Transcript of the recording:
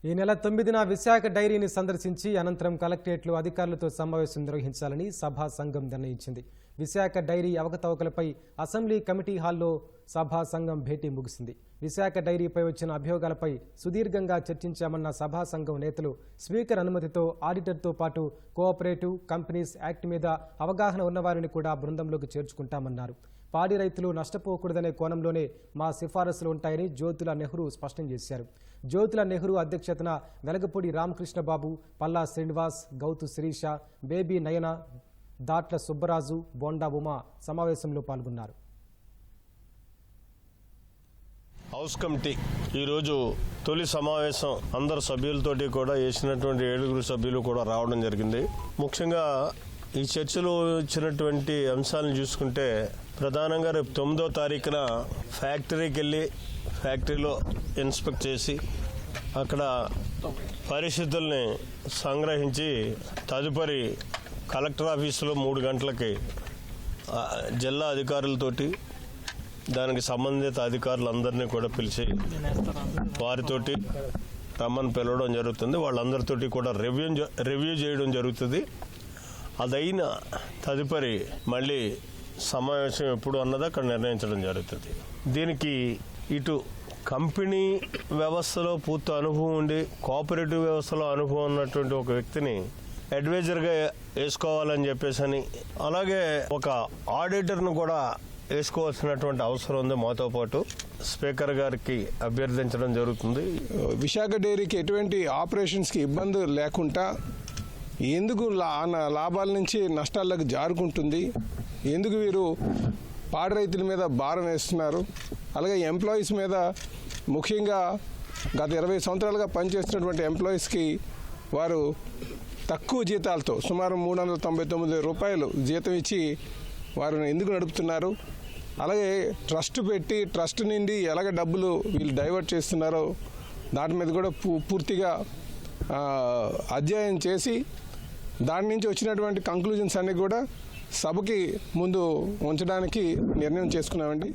ఈ నెల 9న విశాఖ డైరీని సందర్శించి అనంతరం కలెక్టరేట్లో అధికారులతో సమావేశం నిర్వహించాలని సభా సంఘం నిర్ణయించింది. విశాఖ డైరీ అవకతవకలపై అసెంబ్లీ కమిటీ హాల్లో సభా సంఘం భేటీ ముగిసింది. విశాఖ డైరీపై వచ్చిన అభియోగాలపై సుదీర్ఘంగా చర్చించామన్న సభా సంఘం నేతలు స్పీకర్ అనుమతితో ఆడిటర్తో పాటు కోఆపరేటివ్ కంపెనీస్ యాక్ట్ మీద అవగాహన ఉన్నవారిని కూడా బృందంలోకి చేర్చుకుంటామన్నారు. పాడి రైతులు నష్టపోకూడదనే కోణంలోనే మా సిఫారసులు ఉంటాయని జ్యోతుల నెహ్రూ స్పష్టం చేశారు. జ్యోతుల నెహ్రూ అధ్యక్షతన వెలగపూడి రామకృష్ణబాబు, పల్లా శ్రీనివాస్, గౌతు శిరీష, బేబీ నయన, దాట్ల సుబ్బరాజు, బోండా ఉమా సమావేశంలో పాల్గొన్నారు. హౌస్ కమిటీ ఈరోజు తొలి సమావేశం అందరు సభ్యులతోటి కూడా వేసినటువంటి 7 సభ్యులు కూడా రావడం జరిగింది. ముఖ్యంగా ఈ చర్చలో ఇచ్చినటువంటి అంశాలను చూసుకుంటే ప్రధానంగా రేపు 9వ తారీఖున ఫ్యాక్టరీకి వెళ్ళి ఫ్యాక్టరీలో ఇన్స్పెక్ట్ చేసి అక్కడ పరిస్థితుల్ని సంగ్రహించి తదుపరి కలెక్టర్ ఆఫీసులో 3 గంటలకి జిల్లా అధికారులతోటి దానికి సంబంధిత అధికారులందరినీ కూడా పిలిచి వారితోటి రమ్మని పిలవడం జరుగుతుంది. వాళ్ళందరితోటి కూడా రివ్యూ చేయడం జరుగుతుంది. అదైన తదుపరి మళ్ళీ సమావేశం ఎప్పుడు అన్నది అక్కడ నిర్ణయించడం జరుగుతుంది. దీనికి ఇటు కంపెనీ వ్యవస్థలో పూర్తి అనుభవం ఉండి కోఆపరేటివ్ వ్యవస్థలో అనుభవం ఉన్నటువంటి ఒక వ్యక్తిని అడ్వైజర్గా వేసుకోవాలని చెప్పేసి అలాగే ఒక ఆడిటర్ను కూడా వేసుకోవాల్సినటువంటి అవసరం ఉంది. మాతో పాటు స్పీకర్ గారికి అభ్యర్థించడం జరుగుతుంది. విశాఖ డైరీకి ఎటువంటి ఆపరేషన్స్కి ఇబ్బంది లేకుండా ఎందుకు లాభాల నుంచి నష్టాలకు జారుకుంటుంది, ఎందుకు వీరు పాడి రైతుల మీద భారం వేస్తున్నారు, అలాగే ఎంప్లాయీస్ మీద ముఖ్యంగా గత 20 సంవత్సరాలుగా పనిచేస్తున్నటువంటి ఎంప్లాయీస్కి వారు తక్కువ జీతాలతో సుమారు 399 రూపాయలు జీతం ఇచ్చి వారు ఎందుకు నడుపుతున్నారు, అలాగే ట్రస్ట్ పెట్టి ట్రస్ట్ నుండి ఎలాగ డబ్బులు వీళ్ళు డైవర్ట్ చేస్తున్నారో దాని మీద కూడా పూర్తిగా అధ్యయనం చేసి దాని నుంచి వచ్చినటువంటి కంక్లూజన్స్ అన్నీ కూడా సభకి ముందు ఉంచడానికి నిర్ణయం చేసుకున్నామండి.